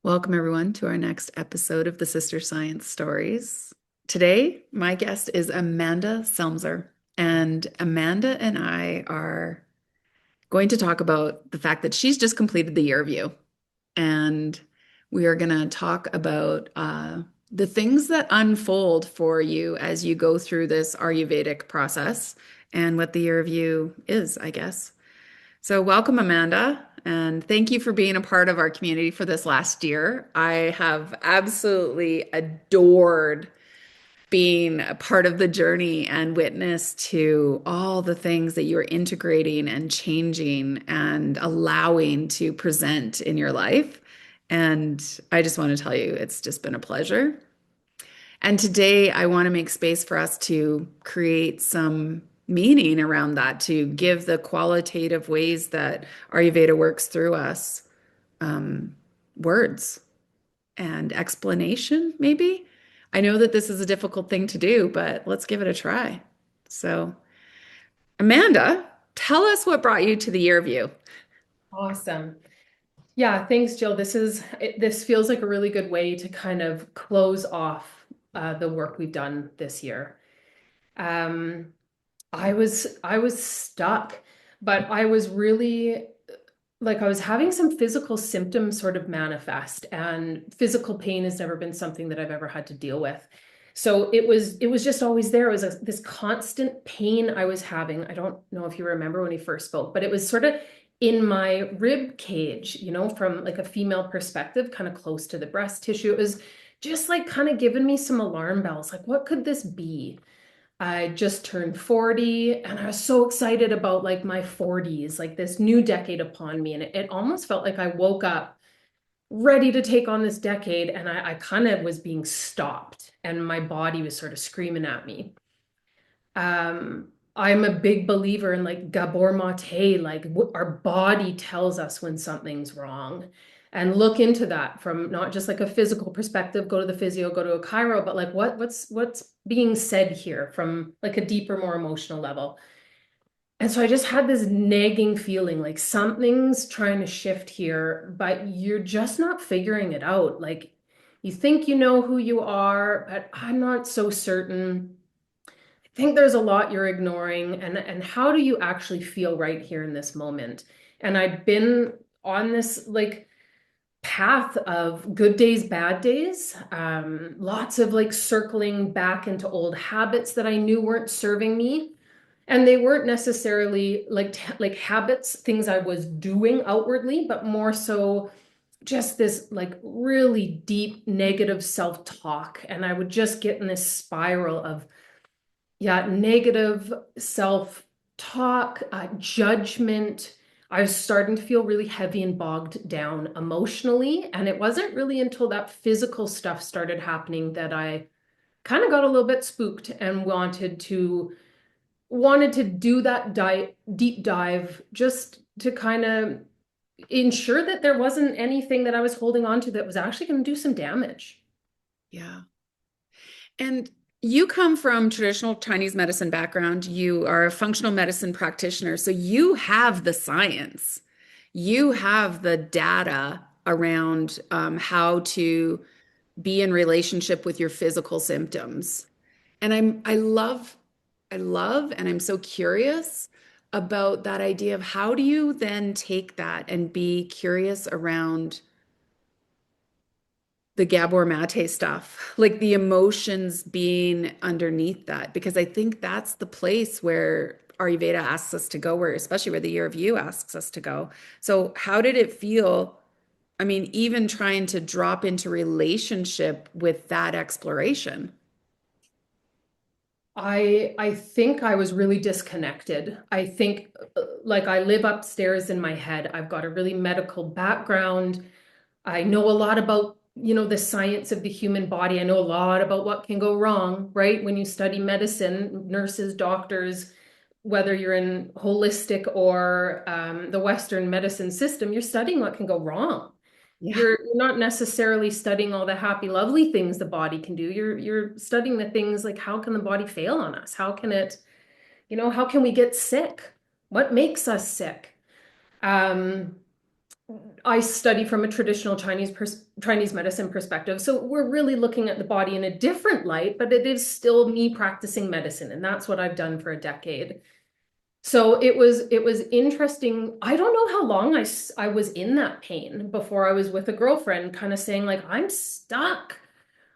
Welcome, everyone, to our next episode of the Sister Science Stories. Today, my guest is Amanda Selmser, and Amanda and I are going to talk about the fact that she's just completed the year review, and we are going to talk about the things that unfold for you as you go through this Ayurvedic process and what the year review is, I guess. So, welcome, Amanda, and thank you for being a part of our community for this last year. I have absolutely adored being a part of the journey and witness to all the things that you're integrating and changing and allowing to present in your life. And I just want to tell you, it's just been a pleasure. And today I want to make space for us to create some meaning around that, to give the qualitative ways that Ayurveda works through us um, words and explanation, maybe. I know that this is a difficult thing to do, but let's give it a try. So, Amanda, tell us what brought you to the year view. Awesome. Yeah, thanks, Jill. This feels like a really good way to kind of close off the work we've done this year. Um, I was stuck, but I was really I was having some physical symptoms sort of manifest, and physical pain has never been something that I've ever had to deal with. So it was just always there. It was this constant pain I was having. I don't know if you remember when we first spoke, but it was sort of in my rib cage, from like a female perspective, kind of close to the breast tissue. It was just like kind of giving me some alarm bells. Like, what could this be? I just turned 40 and I was so excited about like my 40s, like this new decade upon me. And it almost felt like I woke up ready to take on this decade, and I kind of was being stopped and my body was sort of screaming at me. I'm a big believer in like Gabor Mate, like our body tells us when something's wrong. And look into that from not just like a physical perspective, go to the physio, go to a chiro, but like what's being said here from like a deeper, more emotional level. And so I just had this nagging feeling like something's trying to shift here, but you're just not figuring it out. Like you think you know who you are, but I'm not so certain. I think there's a lot you're ignoring, and how do you actually feel right here in this moment? And I'd been on this like path of good days, bad days, lots of like circling back into old habits that I knew weren't serving me. And they weren't necessarily like habits, things I was doing outwardly, but more so just this like really deep negative self-talk. And I would just get in this spiral of, yeah, negative self-talk, judgment. I was starting to feel really heavy and bogged down emotionally. And it wasn't really until that physical stuff started happening that I kind of got a little bit spooked and wanted to do that deep dive just to kind of ensure that there wasn't anything that I was holding on to that was actually going to do some damage. Yeah. And you come from traditional Chinese medicine background. You are a functional medicine practitioner. So you have the science. You have the data around how to be in relationship with your physical symptoms. And I love, and I'm so curious about that idea of how do you then take that and be curious around the Gabor Mate stuff, like the emotions being underneath that, because I think that's the place where Ayurveda asks us to go, where especially where the year of you asks us to go. So how did it feel? I mean, even trying to drop into relationship with that exploration. I think I was really disconnected. I think like I live upstairs in my head. I've got a really medical background. I know a lot about, the science of the human body. I know a lot about what can go wrong, right? When you study medicine, nurses, doctors, whether you're in holistic or the Western medicine system, you're studying what can go wrong. Yeah. You're not necessarily studying all the happy, lovely things the body can do. You're studying the things like how can the body fail on us? How can it, how can we get sick? What makes us sick? Um, I study from a traditional Chinese medicine perspective. So we're really looking at the body in a different light, but it is still me practicing medicine, and that's what I've done for a decade. So it was interesting. I don't know how long I was in that pain before I was with a girlfriend, kind of saying like, I'm stuck.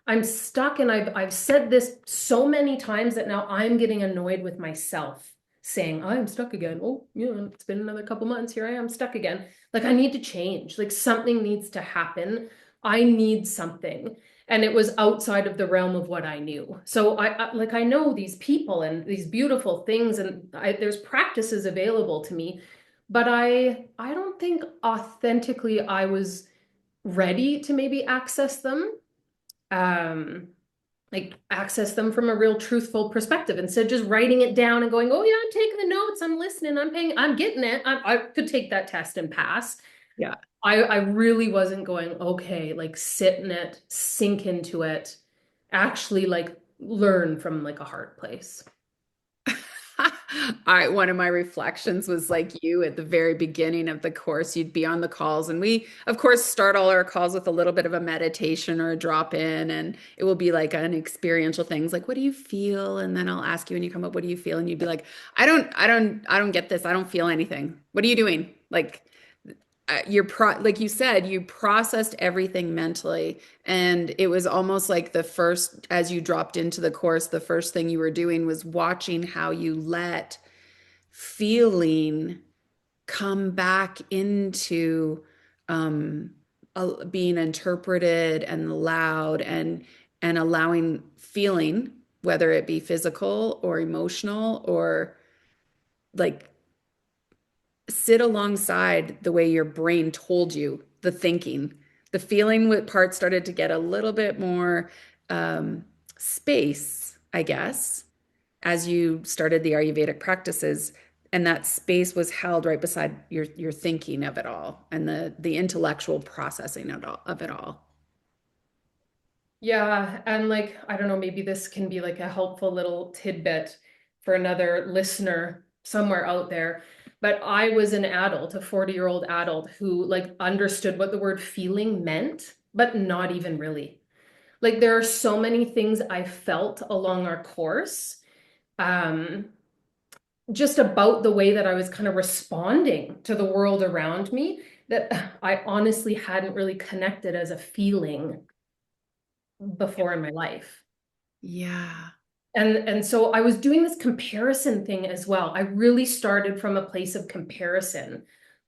I'm stuck, and I've said this so many times that now I'm getting annoyed with myself, saying, I'm stuck again. Oh, yeah, it's been another couple months. Here I am stuck again. Like I need to change. Like something needs to happen. I need something. And it was outside of the realm of what I knew. So I know these people and these beautiful things, and there's practices available to me, but I don't think authentically I was ready to maybe access them, um like access them from a real truthful perspective instead of just writing it down and going, oh yeah, I'm taking the notes, I'm listening, I'm paying, I'm getting it. I could take that test and pass. Yeah. I really wasn't going, okay, like sit in it, sink into it, actually like learn from like a hard place. One of my reflections was like you at the very beginning of the course, you'd be on the calls, and we, of course, start all our calls with a little bit of a meditation or a drop in, and it will be like an experiential things like, what do you feel? And then I'll ask you when you come up, what do you feel? And you'd be like, I don't get this. I don't feel anything. What are you doing? Like, like you said, you processed everything mentally, and it was almost like the first, as you dropped into the course, the first thing you were doing was watching how you let feeling come back into um being interpreted and allowed, and allowing feeling, whether it be physical or emotional or like sit alongside the way your brain told you, the thinking. The feeling with part started to get a little bit more space, I guess, as you started the Ayurvedic practices. And that space was held right beside your thinking of it all and the intellectual processing of it all. Yeah, and like, I don't know, maybe this can be like a helpful little tidbit for another listener somewhere out there. But I was an adult, a 40-year-old adult who like understood what the word feeling meant, but not even really. Like there are so many things I felt along our course, um, just about the way that I was kind of responding to the world around me that I honestly hadn't really connected as a feeling before in my life. Yeah. And so I was doing this comparison thing as well. I really started from a place of comparison.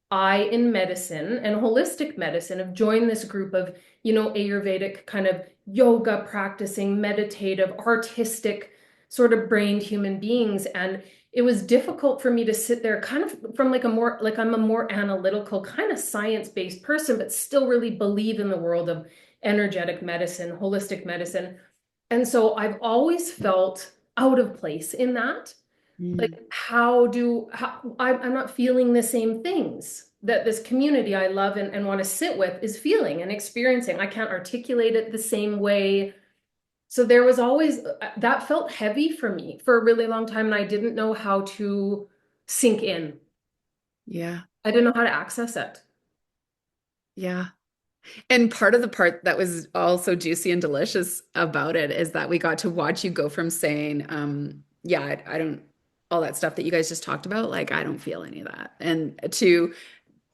I, in medicine and holistic medicine, have joined this group of, Ayurvedic kind of yoga practicing, meditative, artistic, sort of brained human beings. And it was difficult for me to sit there kind of from like a more, like I'm a more analytical, kind of science-based person, but still really believe in the world of energetic medicine, holistic medicine. And so I've always felt out of place in that. Like, Mm. I'm not feeling the same things that this community I love and want to sit with is feeling and experiencing. I can't articulate it the same way. So there was always that felt heavy for me for a really long time, and I didn't know how to sink in. Yeah. I didn't know how to access it. Yeah. And part of the part that was also juicy and delicious about it is that we got to watch you go from saying, yeah, I don't, all that stuff that you guys just talked about, like, I don't feel any of that. And to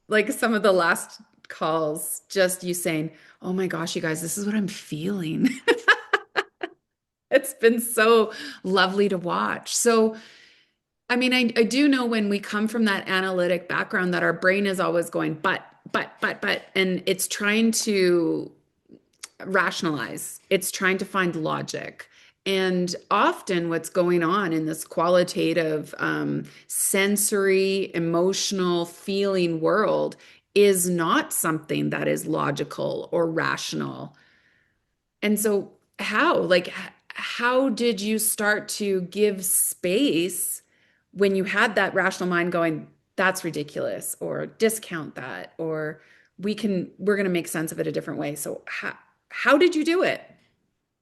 like some of the last calls, just you saying, oh my gosh, you guys, this is what I'm feeling. It's been so lovely to watch. So, I mean, I do know when we come from that analytic background that our brain is always going, but, and it's trying to rationalize. It's trying to find logic. And often, what's going on in this qualitative, sensory, emotional, feeling world is not something that is logical or rational. And so, how did you start to give space when you had that rational mind going, that's ridiculous, or discount that, or we're going to make sense of it a different way. So how did you do it?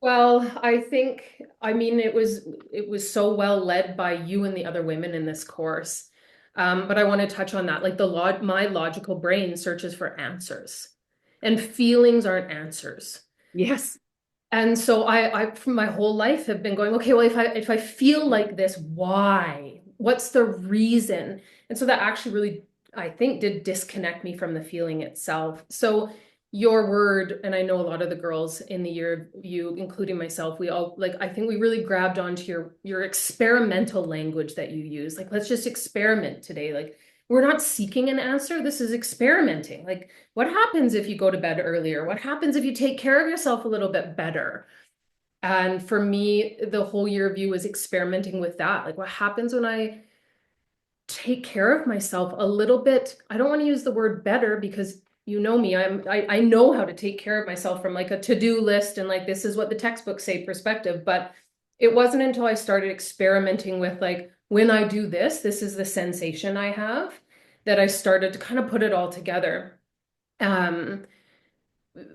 Well, I think, I mean, it was so well led by you and the other women in this course. But I want to touch on that. Like my logical brain searches for answers, and feelings aren't answers. Yes. And so I for my whole life have been going, okay, well, if I feel like this, why? What's the reason? And so that actually really, I think, did disconnect me from the feeling itself. So your word, and I know a lot of the girls in the year of you, including myself, we all like, I think we really grabbed onto your experimental language that you use. Like, let's just experiment today. Like, we're not seeking an answer. This is experimenting. Like, what happens if you go to bed earlier? What happens if you take care of yourself a little bit better? And for me, the whole year view was experimenting with that. Like, what happens when I take care of myself a little bit? I don't want to use the word better because you know me, I know how to take care of myself from like a to-do list and like this is what the textbooks say perspective. But it wasn't until I started experimenting with like when I do this, this is the sensation I have, that I started to kind of put it all together. Um,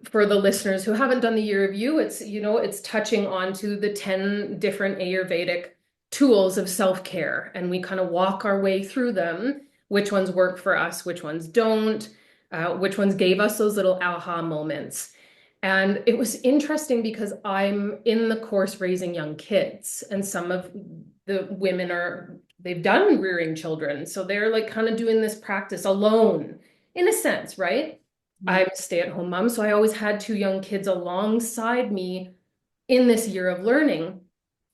for the listeners who haven't done the year review, it's touching onto the 10 different Ayurvedic tools of self-care. And we kind of walk our way through them, which ones work for us, which ones don't, which ones gave us those little aha moments. And it was interesting because I'm in the course raising young kids, and some of the women they've done rearing children. So they're like kind of doing this practice alone, in a sense, right? I'm a stay-at-home mom, so I always had two young kids alongside me in this year of learning.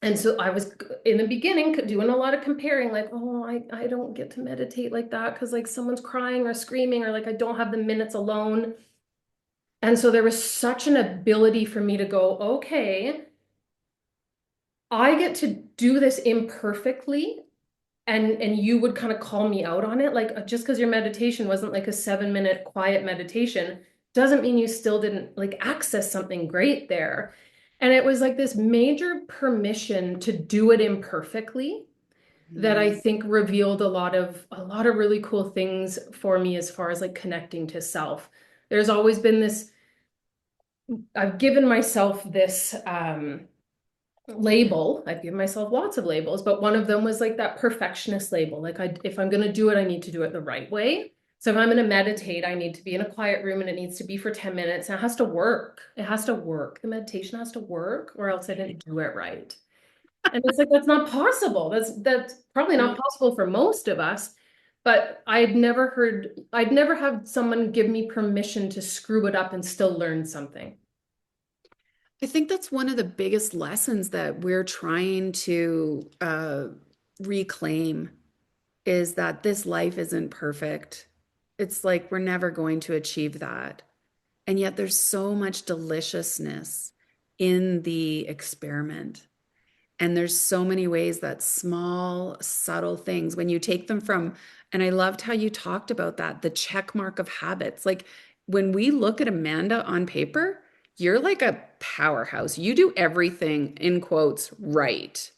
And so I was in the beginning doing a lot of comparing, like, oh, I don't get to meditate like that because like someone's crying or screaming, or like I don't have the minutes alone. And so there was such an ability for me to go, okay, I get to do this imperfectly, and you would kind of call me out on it, like just because your meditation wasn't like a 7-minute quiet meditation doesn't mean you still didn't like access something great there. And it was like this major permission to do it imperfectly that I Mhm. think revealed a lot of really cool things for me as far as like connecting to self. There's always been this, I've given myself this label. I've given myself lots of labels, but one of them was like that perfectionist label. Like if I'm going to do it, I need to do it the right way. So if I'm going to meditate, I need to be in a quiet room and it needs to be for 10 minutes and it has to work. It has to work. The meditation has to work or else I didn't do it right. And it's like, that's not possible. That's probably not No. possible for most of us. But I'd never had someone give me permission to screw it up and still learn something. I think that's one of the biggest lessons that we're trying to reclaim is that this life isn't perfect. It's like we're never going to achieve that. And yet there's so much deliciousness in the experiment. And there's so many ways that small, subtle things, when you take them from, and I loved how you talked about that, the check mark of habits. Like when we look at Amanda on paper, you're like a powerhouse. You do everything in quotes right.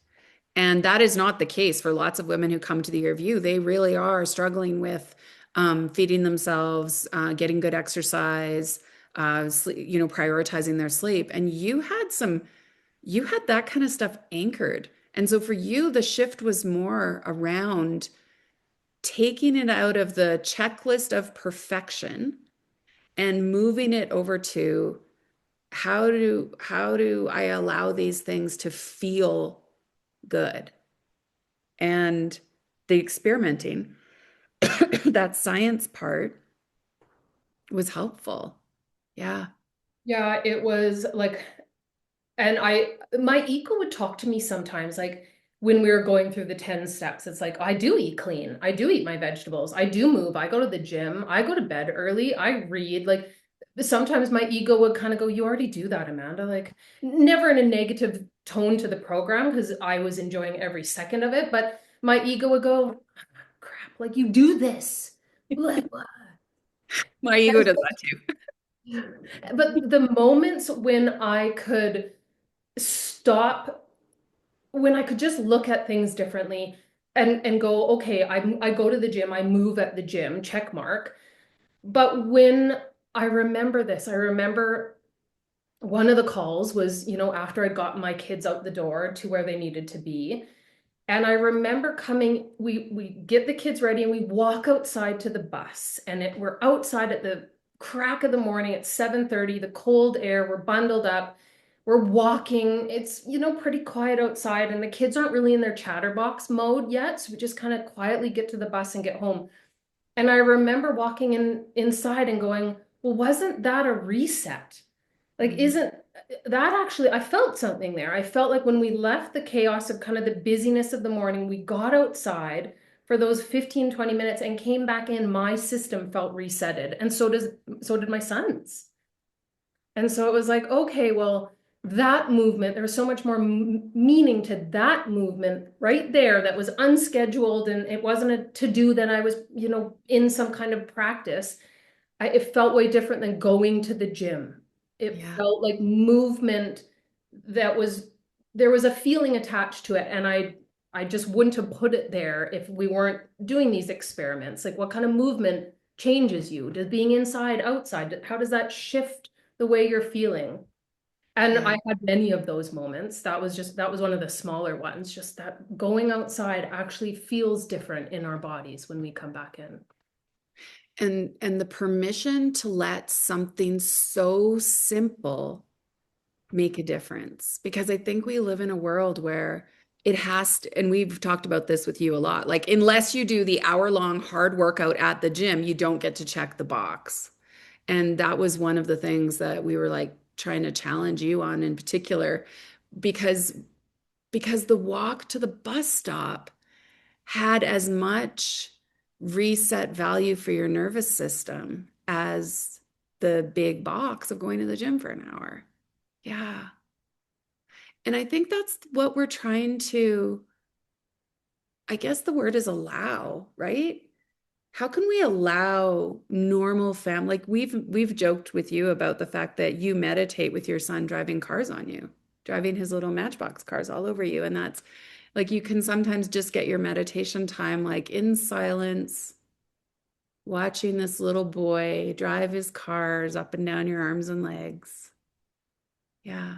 And that is not the case for lots of women who come to the review. They really are struggling with feeding themselves, getting good exercise, prioritizing their sleep. And you had that kind of stuff anchored. And so for you, the shift was more around taking it out of the checklist of perfection and moving it over to how do I allow these things to feel good? And the experimenting, that science part was helpful. Yeah. Yeah, it was like, and my ego would talk to me sometimes, like when we were going through the 10 steps, it's like, I do eat clean. I do eat my vegetables. I do move. I go to the gym. I go to bed early. I read. Like sometimes my ego would kind of go, you already do that, Amanda. Like never in a negative tone to the program because I was enjoying every second of it. But my ego would go, crap, like you do this. Blah, blah. My ego does that too. But the moments when I could stop, when I could just look at things differently and go, okay, I go to the gym, I move at the gym, check mark. But when I remember this, I remember one of the calls was, after I got my kids out the door to where they needed to be. And I remember coming, we get the kids ready and we walk outside to the bus. And we're outside at the crack of the morning at 7:30, the cold air, we're bundled up, we're walking. It's, pretty quiet outside, and the kids aren't really in their chatterbox mode yet. So we just kind of quietly get to the bus and get home. And I remember walking inside and going, well, wasn't that a reset? Like, Mm. isn't that actually, I felt something there. I felt like when we left the chaos of kind of the busyness of the morning, we got outside for those 15, 20 minutes and came back in, my system felt resetted. And so did my son's. And so it was like, okay, well, that movement, there was so much more meaning to that movement right there that was unscheduled, and it wasn't a to-do that I was, in some kind of practice. It felt way different than going to the gym. It Yeah. felt like movement that there was a feeling attached to it. And I just wouldn't have put it there if we weren't doing these experiments. Like, what kind of movement changes you? Does being inside, outside, how does that shift the way you're feeling? And Yeah. I had many of those moments. That was one of the smaller ones, just that going outside actually feels different in our bodies when we come back in. And the permission to let something so simple make a difference, because I think we live in a world where it has to, and we've talked about this with you a lot, like unless you do the hour-long hard workout at the gym, you don't get to check the box. And that was one of the things that we were like trying to challenge you on in particular, because the walk to the bus stop had as much reset value for your nervous system as the big box of going to the gym for an hour. Yeah. And I think that's what we're trying to, I guess the word is allow, right? How can we allow normal family? Like we've joked with you about the fact that you meditate with your son driving cars on you, driving his little Matchbox cars all over you. And that's like you can sometimes just get your meditation time like in silence, watching this little boy drive his cars up and down your arms and legs. Yeah.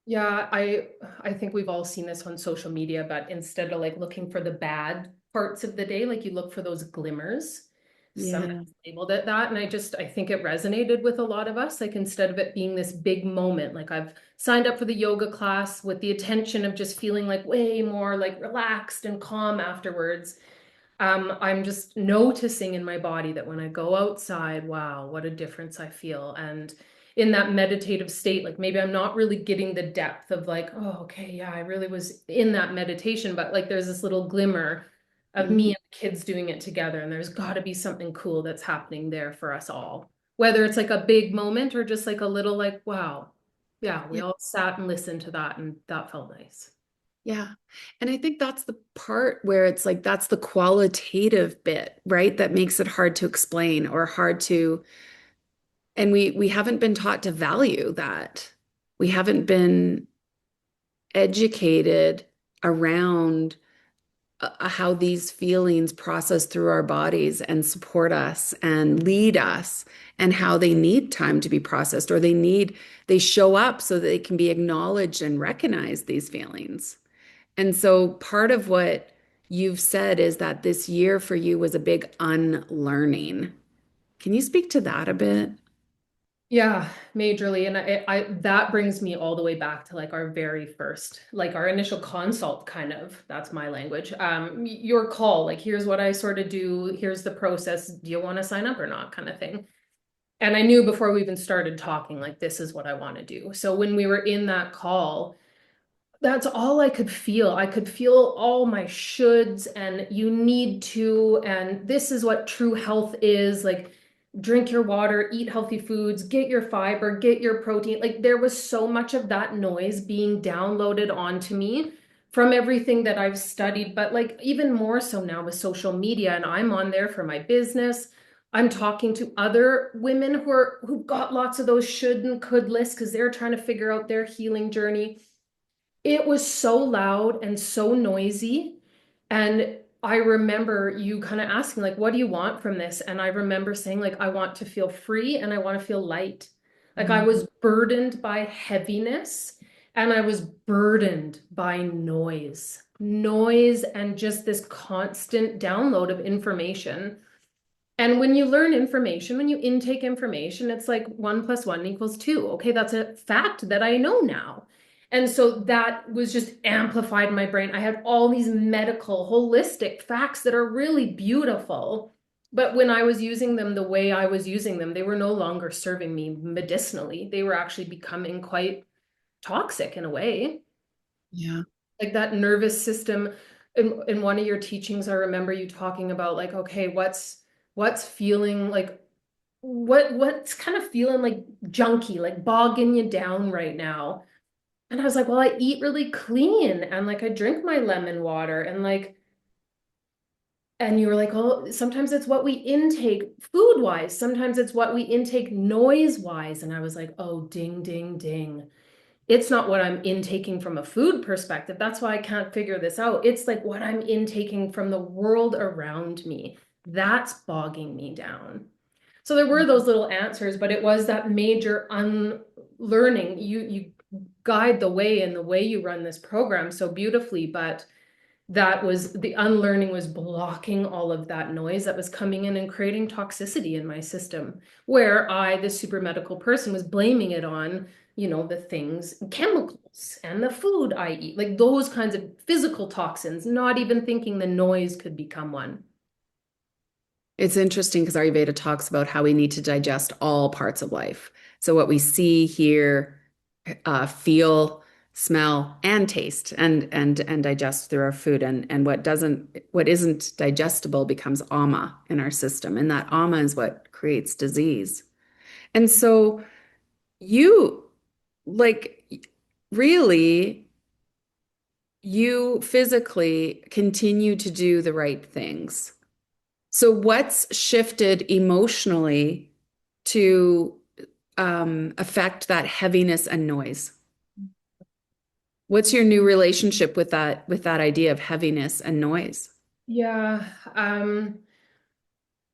Yeah, I think we've all seen this on social media, but instead of like looking for the bad parts of the day, like you look for those glimmers. Some Yeah. labeled it that, and I think it resonated with a lot of us. Like, instead of it being this big moment, like I've signed up for the yoga class with the intention of just feeling like way more like relaxed and calm afterwards. I'm just noticing in my body that when I go outside, wow, what a difference I feel. And in that meditative state, like maybe I'm not really getting the depth of like, oh, okay, yeah, I really was in that meditation, but like there's this little glimmer of me Mhm. and the kids doing it together. And there's got to be something cool that's happening there for us all, whether it's like a big moment or just like a little like, wow, yeah, we Yeah. all sat and listened to that, and that felt nice. Yeah. And I think that's the part where it's like that's the qualitative bit, right? That makes it hard to explain or hard to, and we haven't been taught to value that. We haven't been educated around how these feelings process through our bodies and support us and lead us, and how they need time to be processed, or they show up so that they can be acknowledged and recognize these feelings. And so part of what you've said is that this year for you was a big unlearning. Can you speak to that a bit? Yeah, majorly. And that brings me all the way back to like our very first, like our initial consult, kind of. That's my language. Your call, like, here's what I sort of do, here's the process. Do you want to sign up or not, kind of thing. And I knew before we even started talking, like, this is what I want to do. So when we were in that call, that's all I could feel. I could feel all my shoulds and you need to, and this is what true health is. Like, drink your water, eat healthy foods, get your fiber, get your protein. Like, there was so much of that noise being downloaded onto me from everything that I've studied, but like even more so now with social media, and I'm on there for my business. I'm talking to other women who've got lots of those should and could lists because they're trying to figure out their healing journey. It was so loud and so noisy. And I remember you kind of asking, like, what do you want from this? And I remember saying, like, I want to feel free and I want to feel light. Like, I Mm. was burdened by heaviness. And I was burdened by noise and just this constant download of information. And when you learn information, when you intake information, it's like 1 + 1 = 2. Okay, that's a fact that I know now. And so that was just amplified in my brain. I had all these medical, holistic facts that are really beautiful. But when I was using them the way I was using them, they were no longer serving me medicinally. They were actually becoming quite toxic in a way. Yeah. Like that nervous system. In one of your teachings, I remember you talking about like, okay, what's feeling like what's kind of feeling like junky, like bogging you down right now. And I was like, well, I eat really clean and like I drink my lemon water and like, and you were like, oh, sometimes it's what we intake food wise, sometimes it's what we intake noise wise. And I was like, oh, ding, ding, ding. It's not what I'm intaking from a food perspective. That's why I can't figure this out. It's like what I'm intaking from the world around me. That's bogging me down. So there were those little answers, but it was that major unlearning. You guide the way in the way you run this program so beautifully, but that was the unlearning was blocking all of that noise that was coming in and creating toxicity in my system, where I, the super medical person, was blaming it on, the things, chemicals and the food I eat, like those kinds of physical toxins, not even thinking the noise could become one. It's interesting because Ayurveda talks about how we need to digest all parts of life. So what we see, hear, feel, smell, and taste, and digest through our food, and what isn't digestible becomes ama in our system, and that ama is what creates disease. And so you, like, really, you physically continue to do the right things. So, what's shifted emotionally to affect that heaviness and noise? What's your new relationship with that idea of heaviness and noise? Yeah.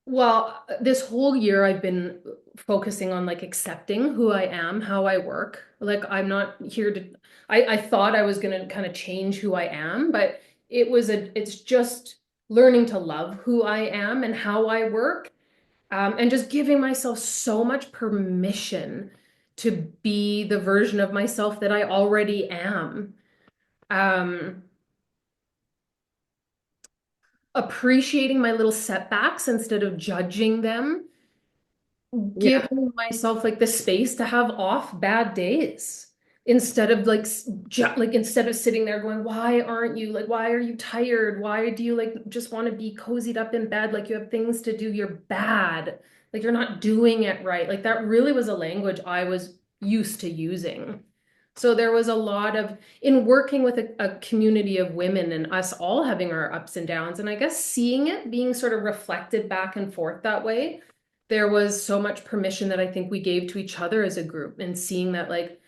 Well, this whole year I've been focusing on like accepting who I am, how I work. Like I'm not here to I thought I was gonna kind of change who I am, but it's just learning to love who I am and how I work. And just giving myself so much permission to be the version of myself that I already am. Um, Appreciating my little setbacks instead of judging them, Yeah. giving myself like the space to have off bad days instead of like instead of sitting there going, why aren't you like, why are you tired, why do you like just want to be cozied up in bed, like you have things to do, you're bad, like you're not doing it right. Like that really was a language I was used to using. So there was a lot of in working with a community of women and us all having our ups and downs, and I guess seeing it being sort of reflected back and forth that way, there was so much permission that I think we gave to each other as a group, and seeing that like,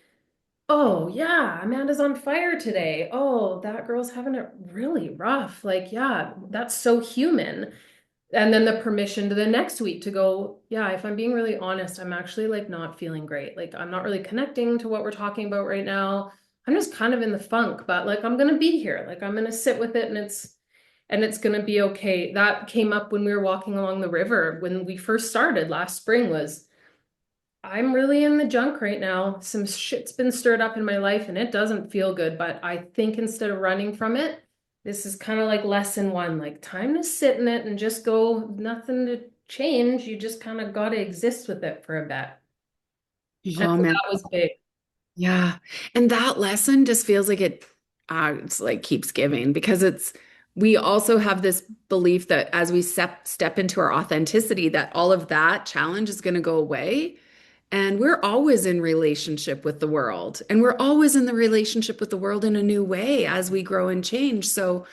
oh yeah, Amanda's on fire today. Oh, that girl's having it really rough. Like, yeah, that's so human. And then the permission to the next week to go, yeah, if I'm being really honest, I'm actually like not feeling great. Like I'm not really connecting to what we're talking about right now. I'm just kind of in the funk, but like I'm gonna be here. Like I'm gonna sit with it, and it's gonna be okay. That came up when we were walking along the river when we first started last spring was I'm really in the junk right now. Some shit's been stirred up in my life and it doesn't feel good, but I think instead of running from it, this is kind of like lesson one, like time to sit in it and just go, nothing to change. You just kind of got to exist with it for a bit. And Oh so man. that was big. Yeah. And that lesson just feels like it's like keeps giving because we also have this belief that as we step into our authenticity, that all of that challenge is going to go away. And we're always in relationship with the world. And we're always in the relationship with the world in a new way as we grow and change. So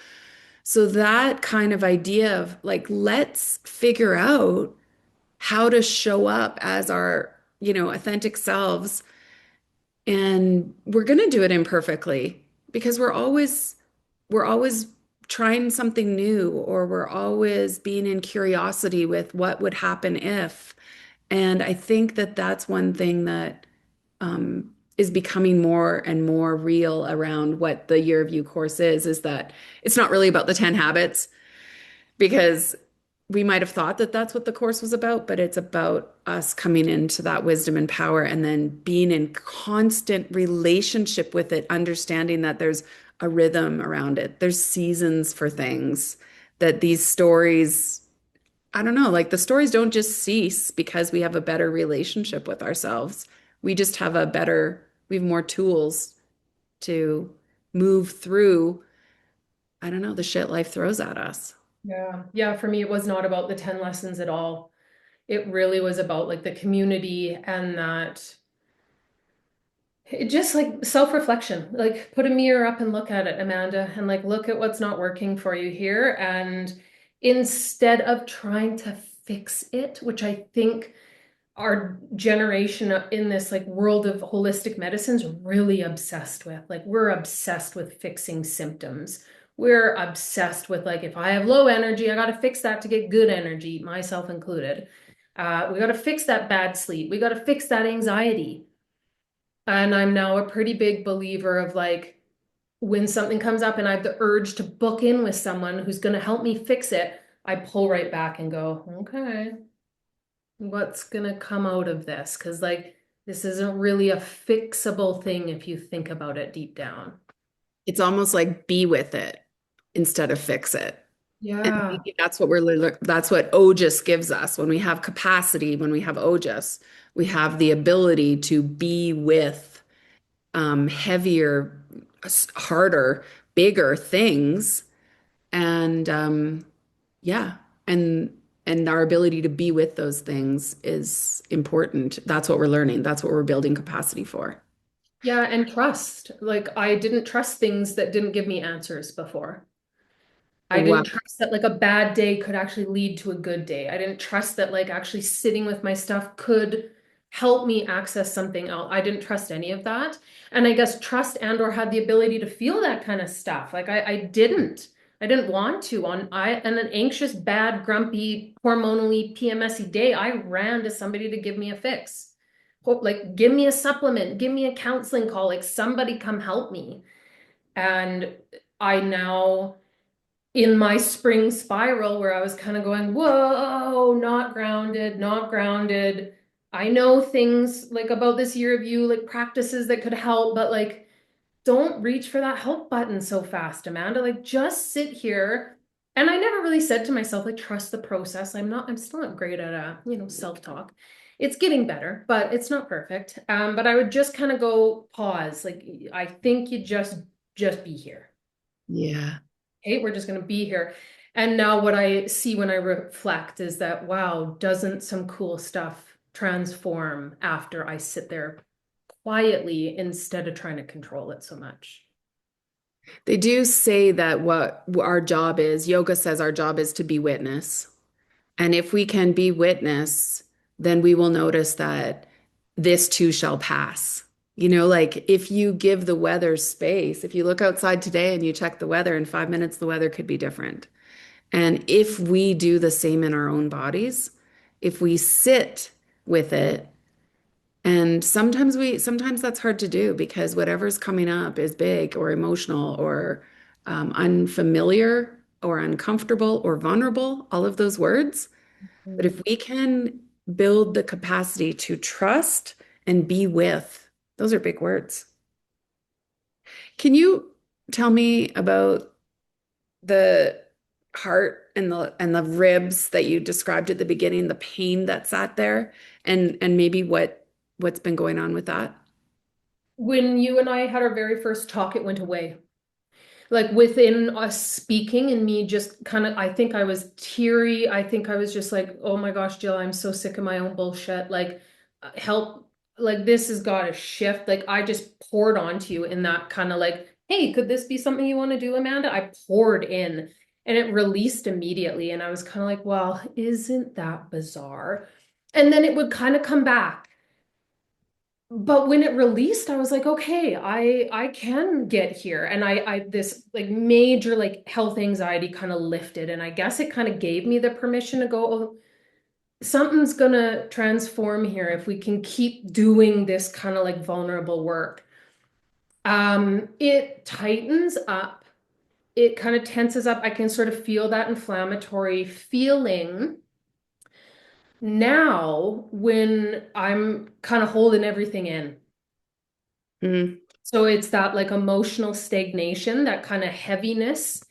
that kind of idea of like, let's figure out how to show up as our, authentic selves, and we're going to do it imperfectly because we're always trying something new, or we're always being in curiosity with what would happen if. And I think that that's one thing that is becoming more and more real around what the year of you course is that it's not really about the 10 habits because we might have thought that that's what the course was about, but it's about us coming into that wisdom and power and then being in constant relationship with it, understanding that there's a rhythm around it. There's seasons for things, that these stories, I don't know, like the stories don't just cease because we have a better relationship with ourselves. We just have we have more tools to move through, I don't know, the shit life throws at us. Yeah. Yeah, for me, it was not about the 10 lessons at all. It really was about like the community and that it just like self-reflection. Like put a mirror up and look at it, Amanda, and like look at what's not working for you here. And instead of trying to fix it, which I think our generation in this like world of holistic medicine's really obsessed with. Like we're obsessed with fixing symptoms. We're obsessed with like if I have low energy, I got to fix that to get good energy, myself included. We got to fix that bad sleep. We got to fix that anxiety. And I'm now a pretty big believer of like when something comes up and I have the urge to book in with someone who's going to help me fix it, I pull right back and go, okay, what's gonna come out of this? Because like this isn't really a fixable thing if you think about it deep down. It's almost like be with it instead of fix it. And Yeah. maybe that's what that's what Ojas gives us. When we have capacity, when we have Ojas, we have the ability to be with heavier, harder, bigger things. And yeah, and our ability to be with those things is important. That's what we're learning. That's what we're building capacity for. Yeah, and trust. Like I didn't trust things that didn't give me answers before. I Wow. didn't trust that like a bad day could actually lead to a good day. I didn't trust that like actually sitting with my stuff could help me access something else. I didn't trust any of that. And I guess trust and or had the ability to feel that kind of stuff. Like I didn't. I didn't want to on and an anxious, bad, grumpy, hormonally PMSy day, I ran to somebody to give me a fix. Like give me a supplement, give me a counseling call, like somebody come help me. And I now in my spring spiral where I was kind of going, whoa, not grounded, not grounded. I know things like about this year of you, like practices that could help, but like don't reach for that help button so fast, Amanda. Like just sit here. And I never really said to myself, like, trust the process. I'm still not great at self-talk. It's getting better, but it's not perfect. But I would just kind of go pause. Like, I think you just be here. Yeah. Okay, we're just going to be here. And now what I see when I reflect is that, wow, doesn't some cool stuff transform after I sit there quietly instead of trying to control it so much? They do say that what our job is, yoga says our job is to be witness. And if we can be witness, then we will notice that this too shall pass. You know, like if you give the weather space, if you look outside today and you check the weather, in 5 minutes, the weather could be different. And if we do the same in our own bodies, if we sit with it, and sometimes that's hard to do because whatever's coming up is big or emotional or unfamiliar or uncomfortable or vulnerable, all of those words. But if Mm. we can build the capacity to trust and be with, those are big words. Can you tell me about the heart and the ribs that you described at the beginning, the pain that sat there, and maybe what's been going on with that? When you and I had our very first talk, it went away. Like within us speaking and me just kind of, I think I was teary. I think I was just like, oh my gosh, Jill, I'm so sick of my own bullshit. Like, help, like this has got to shift. Like I just poured onto you in that kind of like, hey, could this be something you want to do, Amanda? I poured in and it released immediately. And I was kind of like, well, isn't that bizarre? And then it would kind of come back. But when it released, I was like, okay, I can get here. And I this like major like health anxiety kind of lifted. And I guess it kind of gave me the permission to go, oh, something's gonna transform here if we can keep doing this kind of like vulnerable work. It tightens up, it kind of tenses up. I can sort of feel that inflammatory feeling now when I'm kind of holding everything in. Mm. So it's that like emotional stagnation, that kind of heaviness.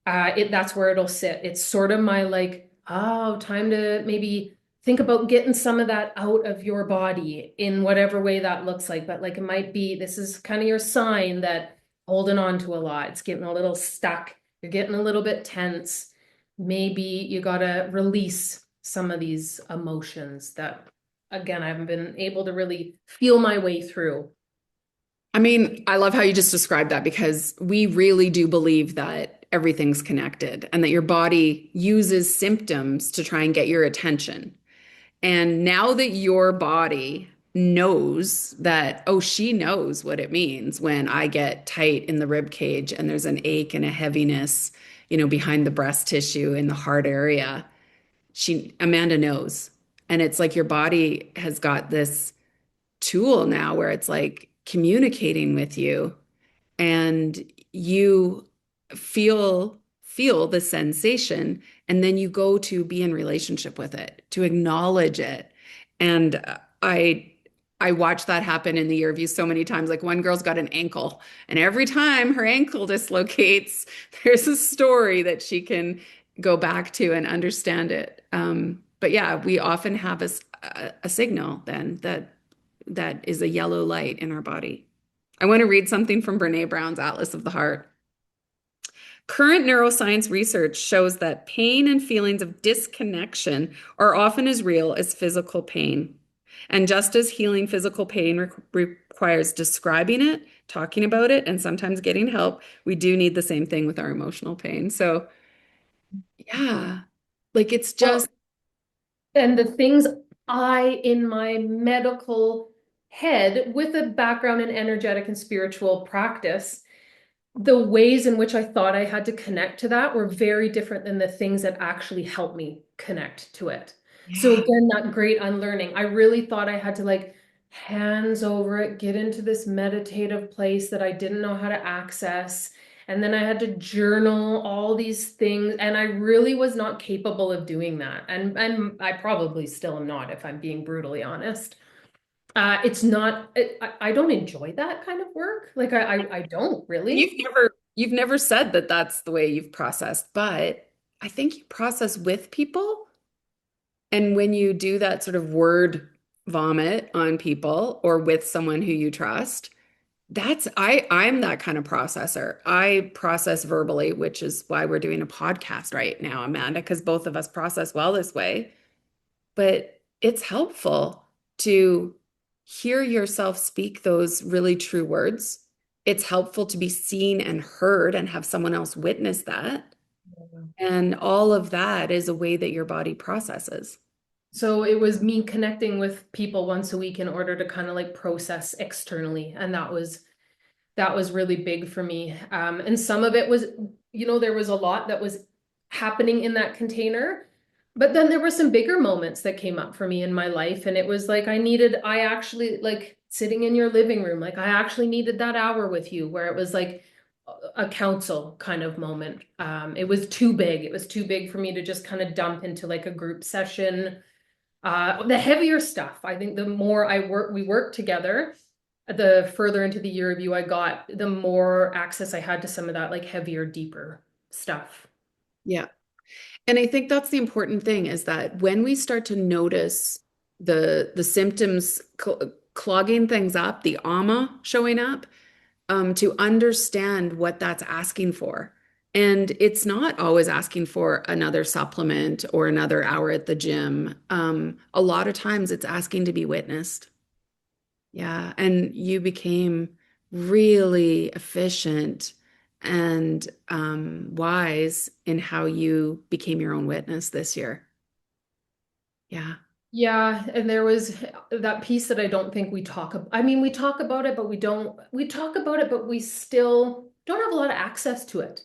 That's where it'll sit. It's sort of my like, oh, time to maybe think about getting some of that out of your body in whatever way that looks like. But like it might be, this is kind of your sign that holding on to a lot. It's getting a little stuck. You're getting a little bit tense. Maybe you gotta release some of these emotions that, again, I haven't been able to really feel my way through. I mean, I love how you just described that because we really do believe that everything's connected and that your body uses symptoms to try and get your attention. And now that your body knows that, oh, she knows what it means when I get tight in the rib cage and there's an ache and a heaviness, behind the breast tissue in the heart area. Amanda knows. And it's like your body has got this tool now where it's like communicating with you and you feel the sensation and then you go to be in relationship with it, to acknowledge it. And I watched that happen in the year view so many times. Like one girl's got an ankle, and every time her ankle dislocates, there's a story that she can go back to and understand it. But yeah, we often have a signal then that is a yellow light in our body. I want to read something from Brene Brown's Atlas of the Heart. Current neuroscience research shows that pain and feelings of disconnection are often as real as physical pain. And just as healing physical pain requires describing it, talking about it, and sometimes getting help, we do need the same thing with our emotional pain. So, yeah, like it's Well, just, and the things in my medical head, with a background in energetic and spiritual practice, the ways in which I thought I had to connect to that were very different than the things that actually helped me connect to it. So yeah, again, that great unlearning. I really thought I had to like hands over it, get into this meditative place that I didn't know how to access. And then I had to journal all these things. And I really was not capable of doing that. And I probably still am not, if I'm being brutally honest. It's not, I don't enjoy that kind of work. Like I don't really. you've never said that that's the way you've processed, but I think you process with people. And when you do that sort of word vomit on people or with someone who you trust, I'm that kind of processor. I process verbally, which is why we're doing a podcast right now, Amanda, because both of us process well this way. But it's helpful to hear yourself speak those really true words. It's helpful to be seen and heard and have someone else witness that. And all of that is a way that your body processes. So it was me connecting with people once a week in order to kind of like process externally. And that was really big for me. And some of it was, there was a lot that was happening in that container. But then there were some bigger moments that came up for me in my life. And it was like I actually like sitting in your living room, like I actually needed that hour with you where it was like a counsel kind of moment. It was too big. It was too big for me to just kind of dump into like a group session. The heavier stuff, I think the more we worked together, the further into the year review I got, the more access I had to some of that like heavier, deeper stuff. Yeah. And I think that's the important thing is that when we start to notice the symptoms clogging things up, the AMA showing up, to understand what that's asking for. And it's not always asking for another supplement or another hour at the gym. A lot of times it's asking to be witnessed. Yeah. And you became really efficient and wise in how you became your own witness this year. Yeah. Yeah, and there was that piece that I don't think we talk about. I mean, we talk about it, but we talk about it, but we still don't have a lot of access to it.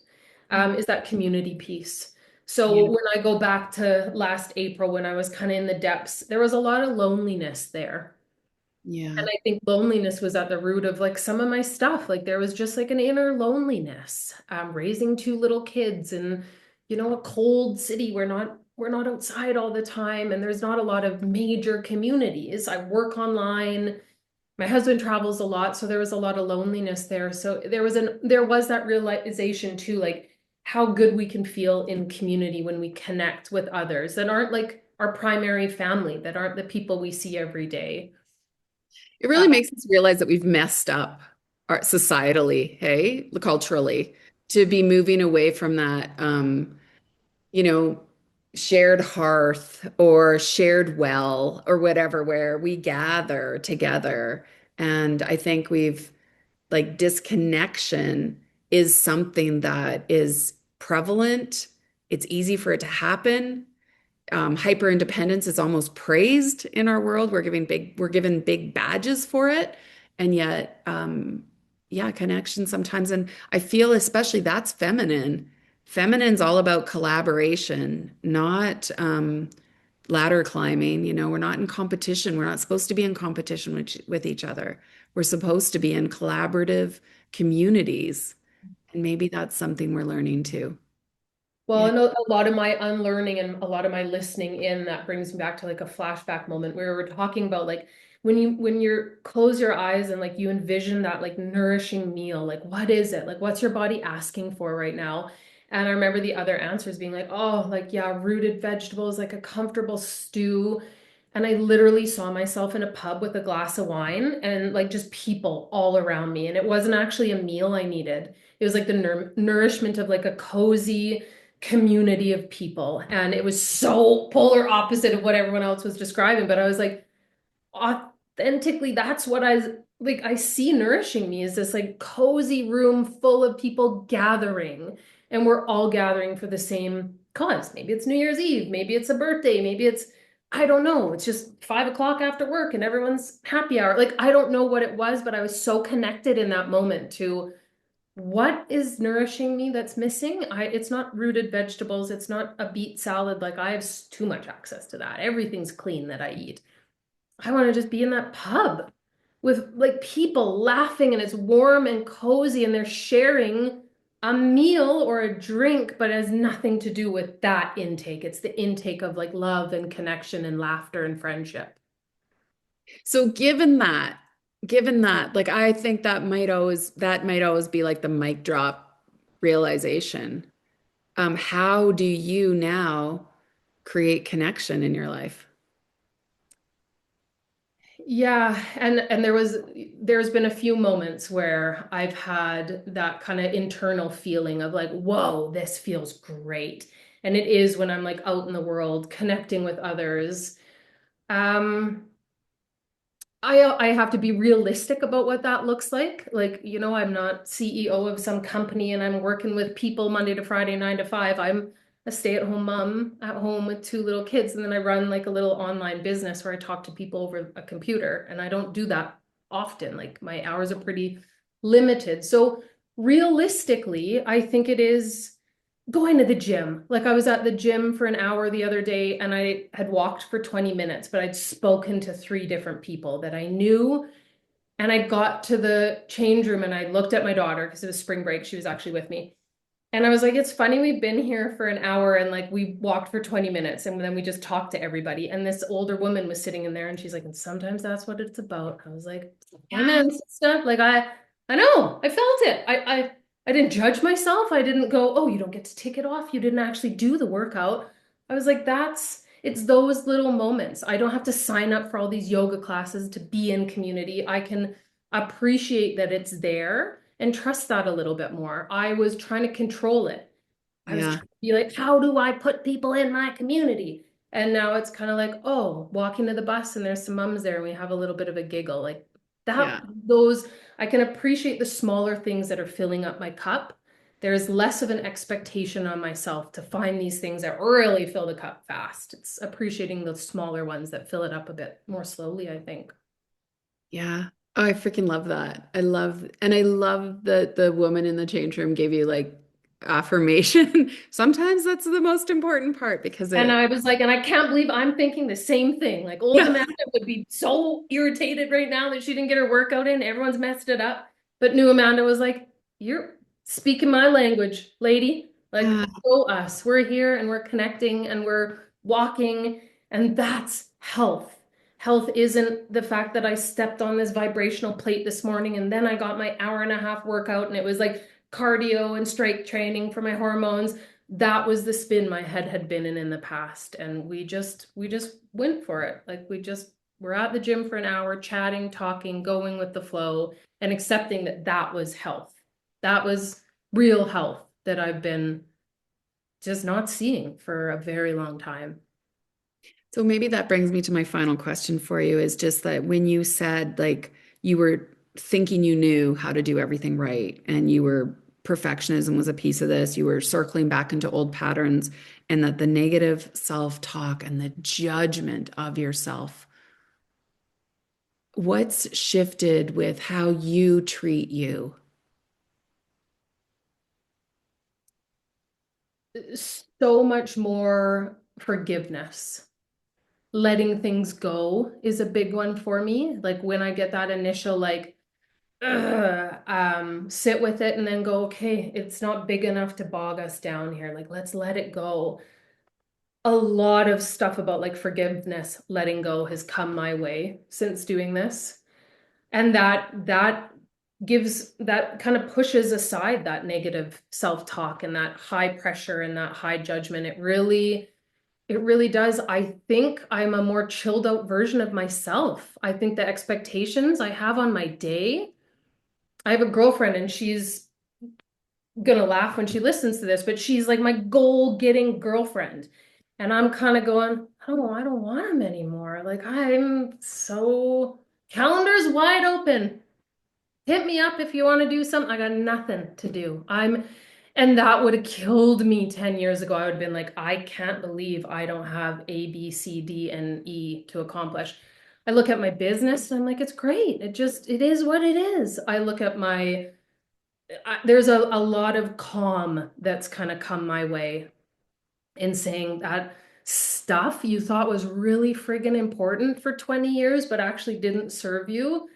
Is that community piece. So Yeah. when I go back to last April, when I was kind of in the depths, there was a lot of loneliness there. And Yeah. I think loneliness was at the root of like some of my stuff. Like there was just like an inner loneliness. Raising two little kids and a cold city. We're not outside all the time, and there's not a lot of major communities. I work online. My husband travels a lot, so there was a lot of loneliness there. So there was that realization too, like how good we can feel in community when we connect with others that aren't like our primary family, that aren't the people we see every day. It really makes us realize that we've messed up societally, hey, culturally, to be moving away from that, you know, shared hearth or shared well or whatever, where we gather together. And I think we've like disconnection is something that is prevalent. It's easy for it to happen. Hyper independence is almost praised in our world. We're given big badges for it, and yet, yeah, connection sometimes. And I feel especially that's feminine. Feminine's all about collaboration, not ladder climbing. We're not in competition. We're not supposed to be in competition with each other. We're supposed to be in collaborative communities, and maybe that's something we're learning too. Well, Yeah. I know a lot of my unlearning and a lot of my listening in that brings me back to like a flashback moment where we're talking about like when you close your eyes and like you envision that like nourishing meal, like what is it? Like what's your body asking for right now? And I remember the other answers being like, oh, like yeah, rooted vegetables, like a comfortable stew. And I literally saw myself in a pub with a glass of wine and like just people all around me. And it wasn't actually a meal I needed. It was like the nourishment of like a cozy community of people. And it was so polar opposite of what everyone else was describing. But I was like, authentically, that's what I see nourishing me is this like cozy room full of people gathering. And we're all gathering for the same cause. Maybe it's New Year's Eve, maybe it's a birthday, maybe I don't know. It's just 5 o'clock after work and everyone's happy hour. Like, I don't know what it was, but I was so connected in that moment to what is nourishing me that's missing. It's not rooted vegetables, it's not a beet salad. Like I have too much access to that. Everything's clean that I eat. I want to just be in that pub with like people laughing and it's warm and cozy and they're sharing a meal or a drink, but it has nothing to do with that intake. It's the intake of like love and connection and laughter and friendship. So given that, like I think that might always be like the mic drop realization. How do you now create connection in your life? Yeah, and there's been a few moments where I've had that kind of internal feeling of like, whoa, this feels great. And it is when I'm like out in the world connecting with others. Um, I have to be realistic about what that looks like. Like, I'm not CEO of some company and I'm working with people Monday to Friday, 9 to 5. I'm a stay-at-home mom at home with two little kids. And then I run like a little online business where I talk to people over a computer. And I don't do that often. Like my hours are pretty limited. So realistically, I think it is going to the gym. Like I was at the gym for an hour the other day and I had walked for 20 minutes, but I'd spoken to three different people that I knew. And I got to the change room and I looked at my daughter because it was spring break. She was actually with me. And I was like, it's funny, we've been here for an hour and like we walked for 20 minutes and then we just talked to everybody. And this older woman was sitting in there and she's like, and sometimes that's what it's about. I was like, Yeah. amen, sister. Like I know, I felt it. I didn't judge myself. I didn't go, oh, you don't get to take it off. You didn't actually do the workout. I was like, it's those little moments. I don't have to sign up for all these yoga classes to be in community. I can appreciate that it's there and trust that a little bit more. I was trying to control it. I was Yeah. trying to be like, how do I put people in my community? And now it's kind of like, oh, walking to the bus and there's some mums there and we have a little bit of a giggle. Like that, Yeah. those, I can appreciate the smaller things that are filling up my cup. There's less of an expectation on myself to find these things that really fill the cup fast. It's appreciating the smaller ones that fill it up a bit more slowly, I think. Yeah. I freaking love that. I love that the woman in the change room gave you like affirmation, sometimes that's the most important part because And it, I was like, and I can't believe I'm thinking the same thing. Like old yeah. Amanda would be so irritated right now that she didn't get her workout in. Everyone's messed it up. But new Amanda was like, you're speaking my language, lady. Like, Yeah. show us. We're here and we're connecting and we're walking. And that's health. Health isn't the fact that I stepped on this vibrational plate this morning and then I got my hour and a half workout and it was like cardio and strength training for my hormones. That was the spin my head had been in the past, and we just went for it. Like we're at the gym for an hour chatting, talking, going with the flow, and accepting that that was health. That was real health that I've been just not seeing for a very long time. So maybe that brings me to my final question for you is just that when you said like you were thinking you knew how to do everything right and you were perfectionism was a piece of this, you were circling back into old patterns and that the negative self-talk and the judgment of yourself, what's shifted with how you treat you? So much more forgiveness. Letting things go is a big one for me. Like when I get that initial like sit with it and then go, okay, it's not big enough to bog us down here. Like, let's let it go. A lot of stuff about like forgiveness, letting go has come my way since doing this. And that gives that kind of pushes aside that negative self-talk and that high pressure and that high judgment. It really does. I think I'm a more chilled out version of myself. I think the expectations I have on my day. I have a girlfriend and she's gonna laugh when she listens to this, but she's like my goal-getting girlfriend. And I'm kind of going, oh, I don't want him anymore. Like I'm so calendar's wide open. Hit me up if you want to do something. I got nothing to do. And that would have killed me 10 years ago. I would have been like, I can't believe I don't have A, B, C, D, and E to accomplish. I look at my business and I'm like, it's great. It is what it is. I look at there's a lot of calm that's kind of come my way in saying that stuff you thought was really friggin' important for 20 years, but actually didn't serve you.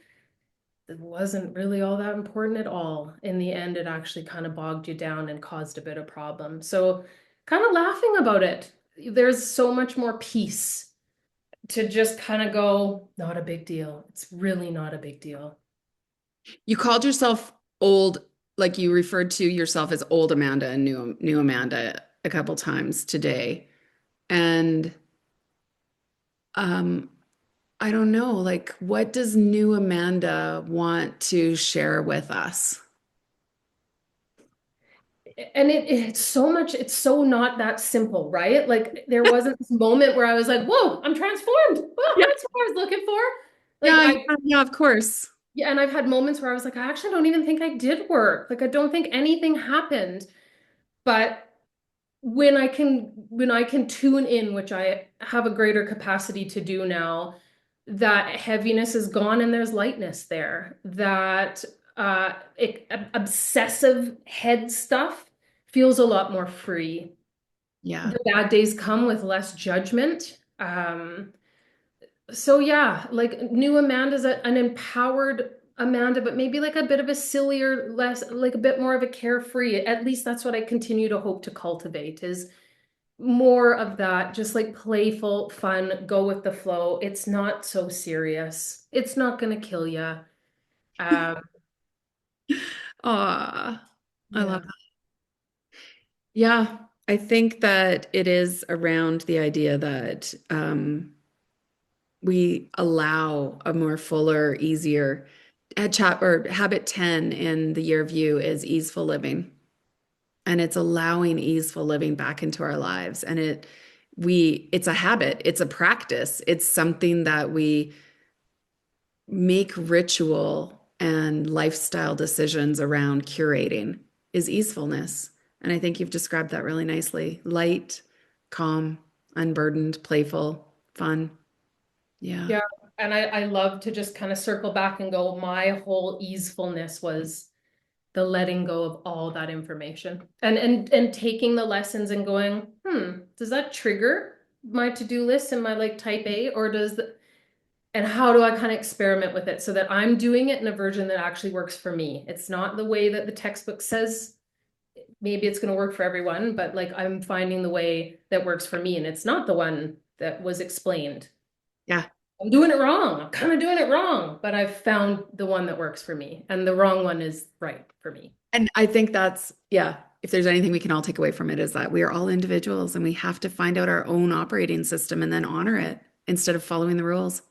It wasn't really all that important at all. In the end, it actually kind of bogged you down and caused a bit of problem. So, kind of laughing about it. There's so much more peace to just kind of go, not a big deal. It's really not a big deal. You called yourself old, like you referred to yourself as old Amanda and new Amanda a couple times today. And um, I don't know, like what does new Amanda want to share with us? And it's so not that simple, right? Like there wasn't this moment where I was like, whoa, I'm transformed. Well, Yeah, that's what I was looking for. Like yeah, yeah, yeah, of course. yeah, and I've had moments where I was like, I actually don't even think I did work. Like I don't think anything happened. But when I can tune in, which I have a greater capacity to do now, that heaviness is gone and there's lightness there. That obsessive head stuff feels a lot more free. Yeah. The bad days come with less judgment. So yeah, like new Amanda's an empowered Amanda, but maybe like a bit of a sillier, less like a bit more of a carefree. At least that's what I continue to hope to cultivate is more of that, just like playful, fun, go with the flow. It's not so serious. It's not gonna kill you. Um, Aw, I love yeah. that. Yeah, I think that it is around the idea that we allow a more fuller, easier chat or habit 10 in the year of you is easeful living. And it's allowing easeful living back into our lives. And it's a habit, it's a practice, it's something that we make ritual and lifestyle decisions around curating is easefulness. And I think you've described that really nicely. Light, calm, unburdened, playful, fun. Yeah. Yeah. And I love to just kind of circle back and go, my whole easefulness was the letting go of all that information and taking the lessons and going, does that trigger my to-do list and my like type A, or does the, and how do I kind of experiment with it so that I'm doing it in a version that actually works for me? It's not the way that the textbook says maybe it's going to work for everyone, but like I'm finding the way that works for me, and it's not the one that was explained. Yeah. I'm doing it wrong. I'm kind of doing it wrong, but I've found the one that works for me, and the wrong one is right for me. And I think that's, yeah, if there's anything we can all take away from it is that we are all individuals and we have to find out our own operating system and then honor it instead of following the rules.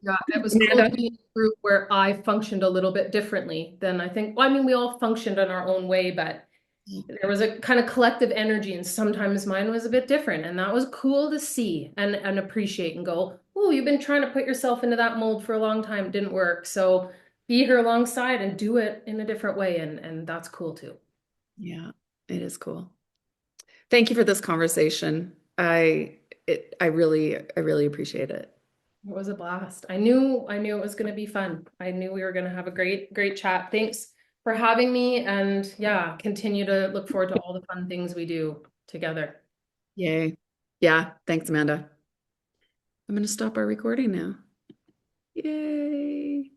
Yeah, it was cool to Amanda? be in a group where I functioned a little bit differently than I think. Well, I mean, we all functioned in our own way, but there was a kind of collective energy, and sometimes mine was a bit different, and that was cool to see and appreciate and go, oh, you've been trying to put yourself into that mold for a long time, it didn't work. So be here alongside and do it in a different way, and that's cool too. Yeah, it is cool. Thank you for this conversation. I really appreciate it. It was a blast. I knew it was going to be fun. I knew we were going to have a great chat. Thanks for having me, and yeah, continue to look forward to all the fun things we do together. Yay. Yeah, thanks, Amanda. I'm going to stop our recording now. Yay.